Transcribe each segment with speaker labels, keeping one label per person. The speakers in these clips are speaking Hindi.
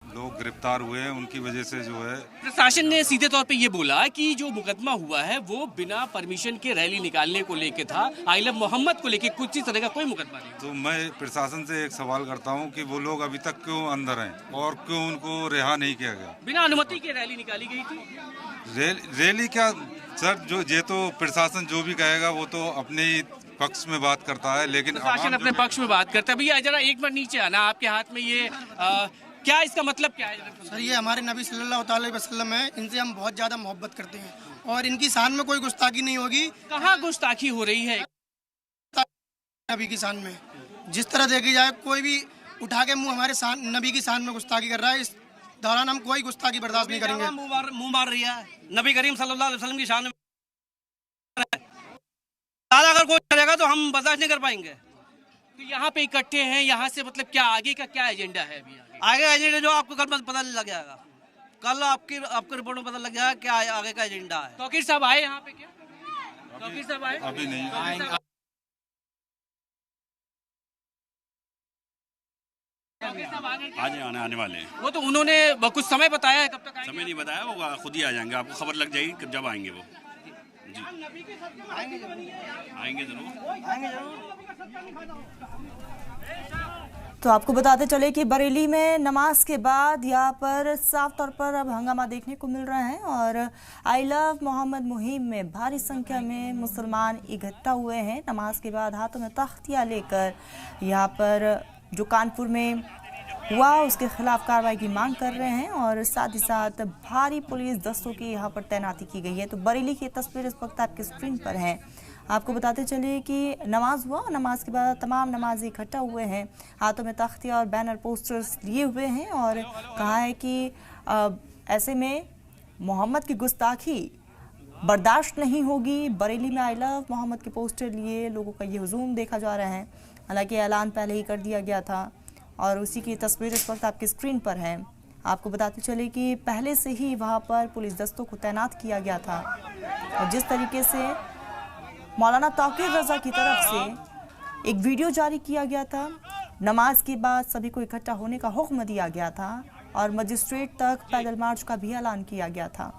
Speaker 1: लोग गिरफ्तार हुए हैं, उनकी वजह से जो है
Speaker 2: प्रशासन ने सीधे तौर पे ये बोला कि जो मुकदमा हुआ है वो बिना परमिशन के रैली निकालने को लेके था, आई लव मोहम्मद को लेके कुछ इस तरह का कोई मुकदमा नहीं।
Speaker 1: तो मैं प्रशासन से एक सवाल करता हूं कि वो लोग अभी तक क्यों अंदर हैं और क्यों उनको रिहा नहीं किया गया।
Speaker 2: बिना अनुमति के रैली निकाली गई थी।
Speaker 1: रैली क्या सर, जो ये तो प्रशासन जो भी कहेगा वो तो अपने ही पक्ष में बात करता है, लेकिन
Speaker 2: प्रशासन अपने पक्ष में बात करता है। भैया जरा एक बार नीचे आना, आपके हाथ में ये क्या इसका मतलब क्या है?
Speaker 3: सर ये हमारे नबी सल्लल्लाहु अलैहि वसल्लम है, इनसे हम बहुत ज्यादा मोहब्बत करते हैं और इनकी शान में कोई गुस्ताखी नहीं होगी।
Speaker 2: कहाँ गुस्ताखी हो रही है?
Speaker 3: नबी की शान में जिस तरह देखी जाए, कोई भी उठा के मुंह हमारे नबी की शान में गुस्ताखी कर रहा है, इस दौरान हम कोई गुस्ताखी बर्दाश्त नहीं करेंगे।
Speaker 4: मुंह मार रही है नबी करीम सल्लल्लाहु अलैहि वसल्लम की शान में, अगर कोई करेगा तो हम बर्दाश्त नहीं कर पाएंगे।
Speaker 2: तो यहाँ पे इकट्ठे हैं, यहाँ से मतलब क्या आगे का क्या एजेंडा है? अभी
Speaker 4: आगे एजेंडा जो आपको कल पता लग जाएगा, कल आपके रिपोर्ट में पता लग जाएगा क्या आगे का एजेंडा है।
Speaker 2: तौकीर साहब आए यहाँ पे क्या? तौकीर साहब आए?
Speaker 1: अभी नहीं
Speaker 2: आएंगे।
Speaker 5: आज आने वाले हैं।
Speaker 2: वो तो उन्होंने कुछ समय बताया है, कब तक आएंगे?
Speaker 5: समय नहीं बताया, वो खुद ही आ जाएंगे, आपको खबर लग जाएगी जब आएंगे वो। जी आएंगे जरूर।
Speaker 6: तो आपको बताते चले कि बरेली में नमाज के बाद यहाँ पर साफ तौर पर अब हंगामा देखने को मिल रहा है और आई लव मोहम्मद मुहिम में भारी संख्या में मुसलमान इकट्ठा हुए हैं। नमाज के बाद हाथों में तख्तियाँ लेकर यहाँ पर जो कानपुर में हुआ उसके खिलाफ कार्रवाई की मांग कर रहे हैं और साथ ही साथ भारी पुलिस दस्तों की यहाँ पर तैनाती की गई है। तो बरेली की तस्वीर इस वक्त आपकी स्क्रीन पर है। आपको बताते चले कि नमाज हुआ, नमाज के बाद तमाम नमाजी इकट्ठा हुए हैं, हाथों में तख्तियाँ और बैनर पोस्टर्स लिए हुए हैं और कहा है कि ऐसे में मोहम्मद की गुस्ताखी बर्दाश्त नहीं होगी। बरेली में आई लव मोहम्मद के पोस्टर लिए लोगों का ये हुजूम देखा जा रहा है। हालांकि ऐलान पहले ही कर दिया गया था और उसी की तस्वीर इस वक्त आपकी स्क्रीन पर है। आपको बताते चले कि पहले से ही वहाँ पर पुलिस दस्तों को तैनात किया गया था और जिस तरीके से मौलाना तौकीर रजा की तरफ से एक वीडियो जारी किया गया था, नमाज के बाद सभी को इकट्ठा होने का हुक्म दिया गया था और मजिस्ट्रेट तक पैदल मार्च का भी ऐलान किया गया था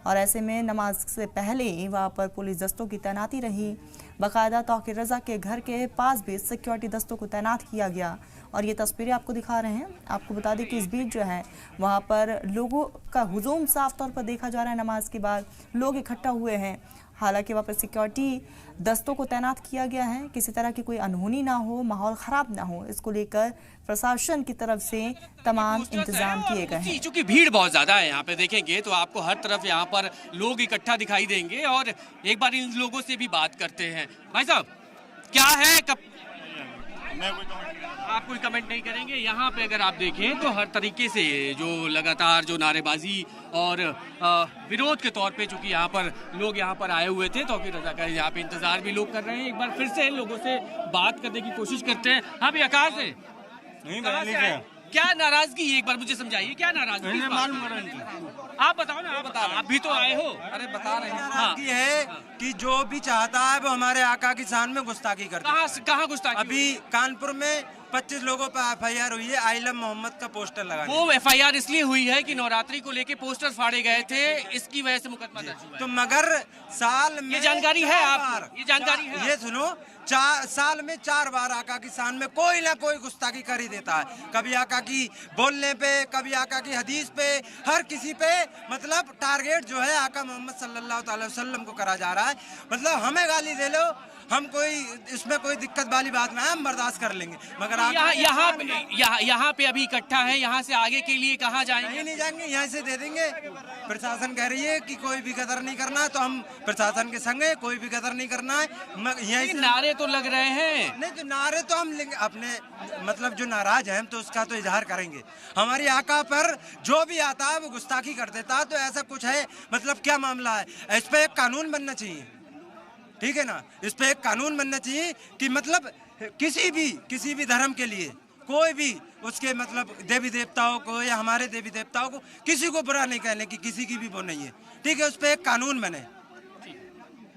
Speaker 6: और ऐसे में नमाज से पहले ही वहाँ पर पुलिस दस्तों की तैनाती रही। बाकायदा तौकीर रजा के घर के पास भी सिक्योरिटी दस्तों को तैनात किया गया और ये तस्वीरें आपको दिखा रहे हैं। आपको बता दें कि इस बीच जो है वहाँ पर लोगों का हुजूम साफ तौर पर देखा जा रहा है। नमाज के बाद लोग इकट्ठा हुए हैं, हालांकि वहाँ पर सिक्योरिटी दस्तों को तैनात किया गया है, किसी तरह की कोई अनहोनी ना हो, माहौल ख़राब ना हो, इसको लेकर प्रशासन की तरफ से तमाम इंतजाम किए गए हैं।
Speaker 2: चूंकि भीड़ बहुत ज़्यादा है यहाँ पे देखेंगे तो आपको हर तरफ यहाँ पर लोग इकट्ठा दिखाई देंगे और एक बार इन लोगों से भी बात करते हैं। भाई साहब क्या है, कब आप कोई कमेंट नहीं करेंगे? यहाँ पे अगर आप देखें तो हर तरीके से जो लगातार जो नारेबाजी और विरोध के तौर पे चूंकि यहाँ पर लोग यहाँ पर आए हुए थे, तौकीर रजा का यहाँ पे इंतजार भी लोग कर रहे हैं। एक बार फिर से लोगों से बात करने की कोशिश करते हैं। हाँ भैया, कहाँ से? क्या नाराजगी है, एक बार मुझे समझाइए, क्या नाराजगी? आप बताओ ना, आप भी तो आए हो।
Speaker 7: अरे बता रहे हैं, नाराजगी है कि जो भी चाहता है वो हमारे आका की शान में गुस्ताखी करता है।
Speaker 2: कहाँ गुस्ताखी?
Speaker 7: अभी कानपुर में 25 लोगों पर एफआईआर हुई है, आई लव मोहम्मद का पोस्टर लगा।
Speaker 2: वो एफआईआर इसलिए हुई है कि नवरात्रि को लेके पोस्टर फाड़े गए थे, इसकी वजह से मुकदमा दर्ज हुआ है।
Speaker 7: तो मगर साल में
Speaker 2: ये जानकारी है आप? ये जानकारी है?
Speaker 7: ये सुनो, साल में 4 बार आका की शान में कोई ना कोई गुस्ताखी कर ही देता है। कभी आका की बोलने पे, कभी आका की हदीस पे, हर किसी पे मतलब टारगेट जो है आका मोहम्मद सल्लल्लाहु अलैहि वसल्लम को करा जा रहा है। मतलब हमें गाली दे लो, हम कोई इसमें कोई दिक्कत वाली बात नहीं है, हम बर्दाश्त कर लेंगे। मगर
Speaker 2: यहाँ पे अभी इकट्ठा है, यहाँ से आगे के लिए कहाँ जाएंगे?
Speaker 7: नहीं जाएंगे, यहाँ से दे देंगे। प्रशासन कह रही है कि कोई भी गदर नहीं करना, तो हम प्रशासन के संग है, कोई भी गदर नहीं करना है। यहीं से
Speaker 2: नारे तो लग रहे हैं।
Speaker 7: नहीं तो नारे तो हम लेंगे अपने, मतलब जो नाराज है हम तो उसका तो इजहार करेंगे। हमारी आका पर जो भी आता है वो गुस्ताखी कर देता है, तो ऐसा कुछ है मतलब क्या मामला है? इस पे एक कानून बनना चाहिए, ठीक है ना? इस पे एक कानून बनना चाहिए कि मतलब किसी भी धर्म के लिए कोई भी उसके मतलब देवी देवताओं को या हमारे देवी देवताओं को किसी को बुरा नहीं कहने की किसी की भी वो नहीं है, ठीक है? उस पे एक कानून बने।